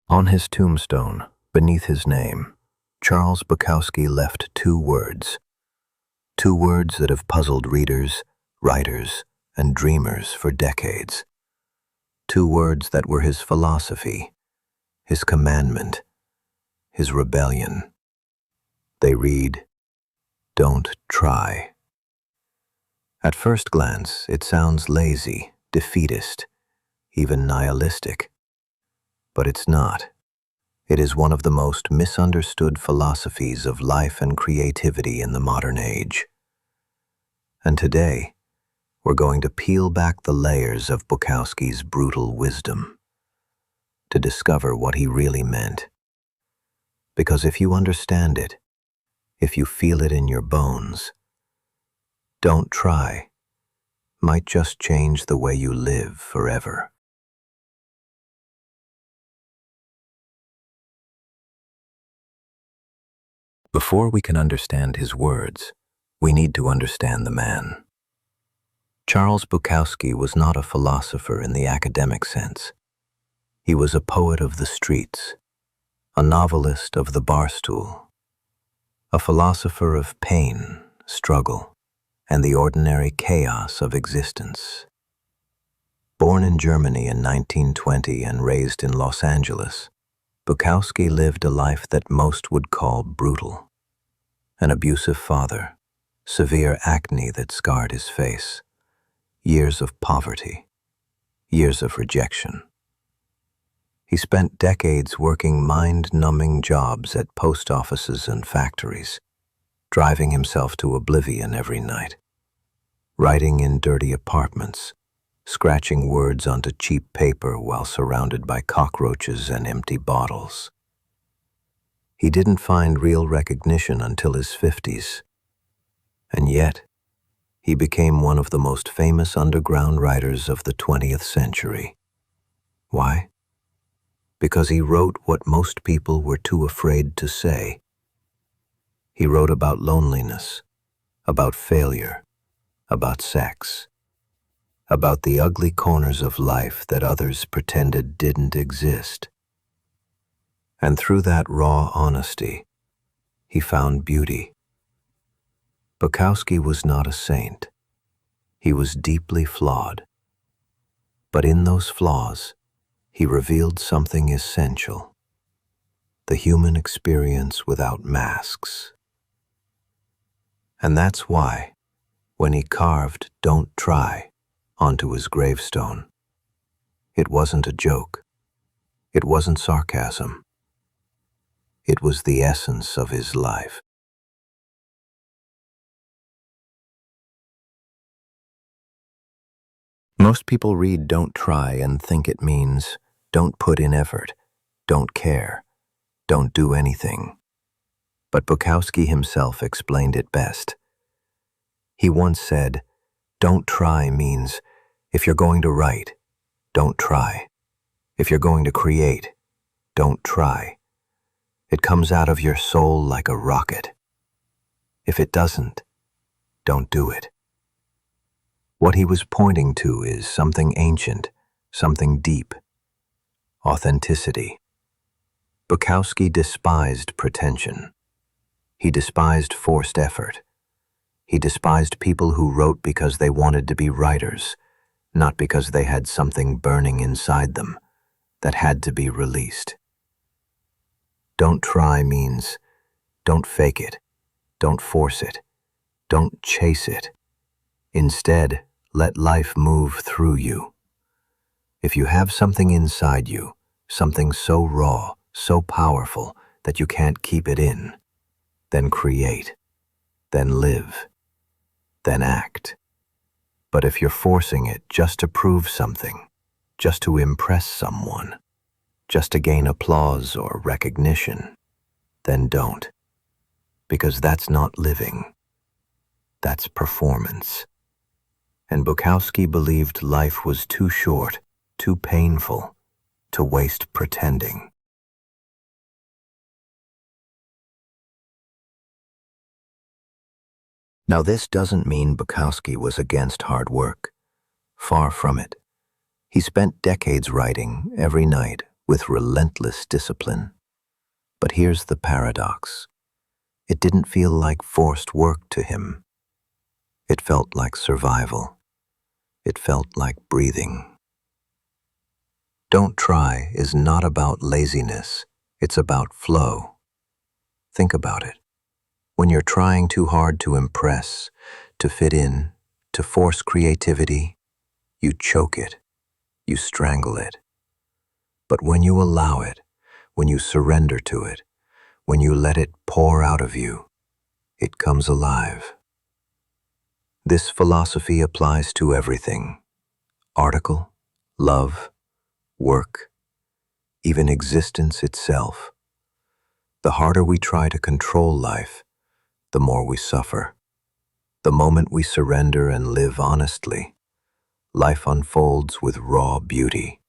On his tombstone, beneath his name, Charles Bukowski left two words that have puzzled readers, writers, and dreamers for decades. Two words that were his philosophy, his commandment, his rebellion. They read, "Don't try." At first glance, it sounds lazy, defeatist, even nihilistic. But it's not. It is one of the most misunderstood philosophies of life and creativity in the modern age. And today, we're going to peel back the layers of Bukowski's brutal wisdom to discover what he really meant. Because if you understand it, if you feel it in your bones, "Don't try" might just change the way you live forever. Before we can understand his words, we need to understand the man. Charles Bukowski was not a philosopher in the academic sense. He was a poet of the streets, a novelist of the barstool, a philosopher of pain, struggle, and the ordinary chaos of existence. Born in Germany in 1920 and raised in Los Angeles, Bukowski lived a life that most would call brutal. An abusive father, severe acne that scarred his face, years of poverty, years of rejection. He spent decades working mind-numbing jobs at post offices and factories, driving himself to oblivion every night, writing in dirty apartments, scratching words onto cheap paper while surrounded by cockroaches and empty bottles. He didn't find real recognition until his 50s, and yet he became one of the most famous underground writers of the 20th century. Why? Because he wrote what most people were too afraid to say. He wrote about loneliness, about failure, about sex, about the ugly corners of life that others pretended didn't exist. And through that raw honesty, he found beauty. Bukowski was not a saint. He was deeply flawed. But in those flaws, he revealed something essential: the human experience without masks. And that's why, when he carved "Don't try" onto his gravestone, it wasn't a joke. It wasn't sarcasm. It was the essence of his life. Most people read "Don't try" and think it means don't put in effort, don't care, don't do anything. But Bukowski himself explained it best. He once said, "Don't try" means if you're going to write, don't try. If you're going to create, don't try. It comes out of your soul like a rocket. If it doesn't, don't do it. What he was pointing to is something ancient, something deep: authenticity. Bukowski despised pretension. He despised forced effort. He despised people who wrote because they wanted to be writers, not because they had something burning inside them that had to be released. Don't try means don't fake it, don't force it, don't chase it. Instead, let life move through you. If you have something inside you, something so raw, so powerful that you can't keep it in, then create, then live, then act. But if you're forcing it just to prove something, just to impress someone, just to gain applause or recognition, then don't. Because that's not living. That's performance. And Bukowski believed life was too short, too painful, to waste pretending. Now, this doesn't mean Bukowski was against hard work. Far from it. He spent decades writing, every night, with relentless discipline. But here's the paradox. It didn't feel like forced work to him. It felt like survival. It felt like breathing. Don't try is not about laziness. It's about flow. Think about it. When you're trying too hard to impress, to fit in, to force creativity, you choke it, you strangle it. But when you allow it, when you surrender to it, when you let it pour out of you, it comes alive. This philosophy applies to everything: article, love, work, even existence itself. The harder we try to control life, the more we suffer. The moment we surrender and live honestly, life unfolds with raw beauty,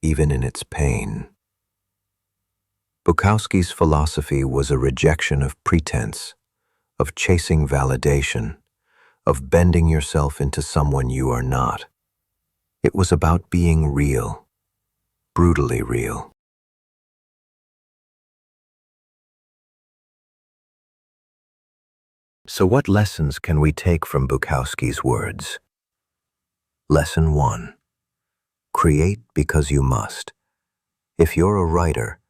even in its pain. Bukowski's philosophy was a rejection of pretense, of chasing validation, of bending yourself into someone you are not. It was about being real, brutally real. So what lessons can we take from Bukowski's words? Lesson 1. Create because you must. If you're a writer,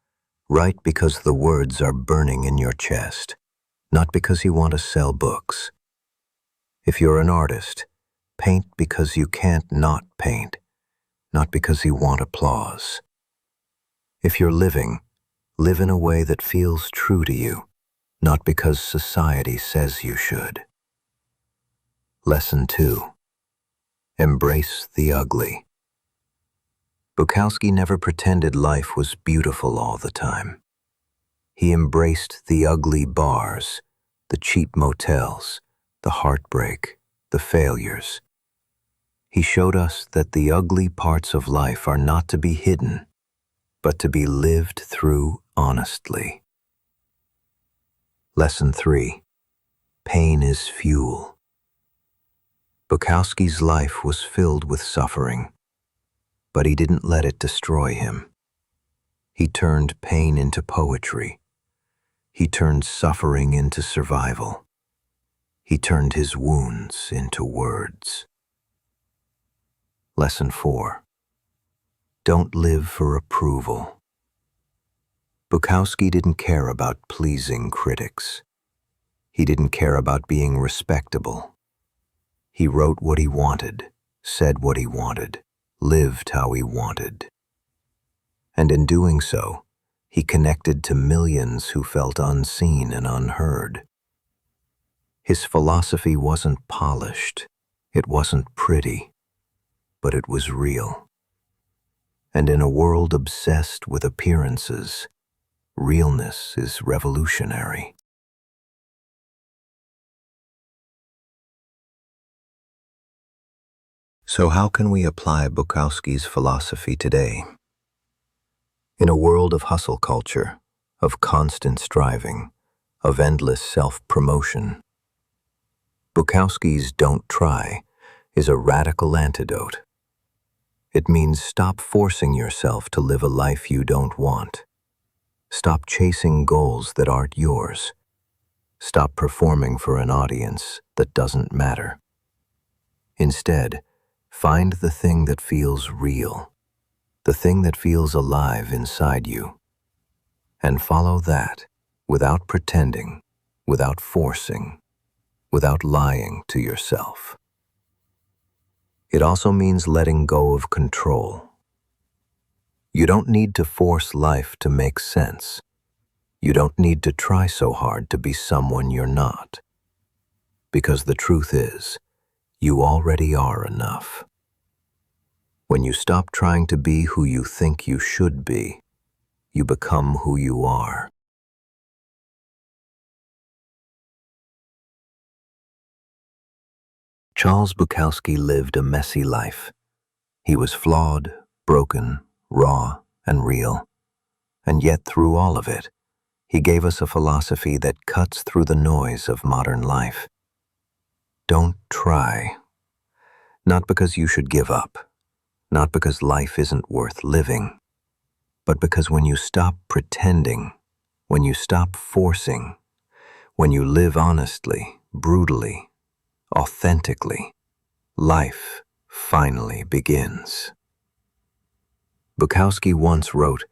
write because the words are burning in your chest, not because you want to sell books. If you're an artist, paint because you can't not paint, not because you want applause. If you're living, live in a way that feels true to you, not because society says you should. Lesson 2. Embrace the ugly. Bukowski never pretended life was beautiful all the time. He embraced the ugly bars, the cheap motels, the heartbreak, the failures. He showed us that the ugly parts of life are not to be hidden, but to be lived through honestly. Lesson 3. Pain is fuel. Bukowski's life was filled with suffering, but he didn't let it destroy him. He turned pain into poetry. He turned suffering into survival. He turned his wounds into words. Lesson 4. Don't live for approval. Bukowski didn't care about pleasing critics. He didn't care about being respectable. He wrote what he wanted, said what he wanted, lived how he wanted. And in doing so, he connected to millions who felt unseen and unheard. His philosophy wasn't polished, it wasn't pretty, but it was real. And in a world obsessed with appearances, realness is revolutionary. So how can we apply Bukowski's philosophy today? In a world of hustle culture, of constant striving, of endless self-promotion, Bukowski's "Don't Try" is a radical antidote. It means stop forcing yourself to live a life you don't want. Stop chasing goals that aren't yours. Stop performing for an audience that doesn't matter. Instead, find the thing that feels real, the thing that feels alive inside you, and follow that without pretending, without forcing, without lying to yourself. It also means letting go of control. You don't need to force life to make sense. You don't need to try so hard to be someone you're not. Because the truth is, you already are enough. When you stop trying to be who you think you should be, you become who you are. Charles Bukowski lived a messy life. He was flawed, broken, raw, and real. And yet through all of it, he gave us a philosophy that cuts through the noise of modern life. Don't try. Not because you should give up, not because life isn't worth living, but because when you stop pretending, when you stop forcing, when you live honestly, brutally, authentically, life finally begins. Bukowski once wrote,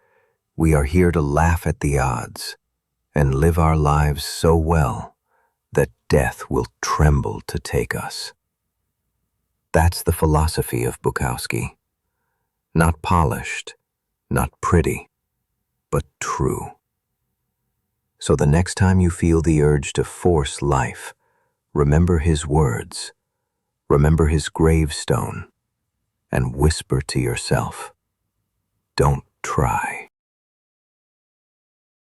"We are here to laugh at the odds and live our lives so well that death will tremble to take us." That's the philosophy of Bukowski. Not polished, not pretty, but true. So the next time you feel the urge to force life, remember his words, remember his gravestone, and whisper to yourself, "Don't try."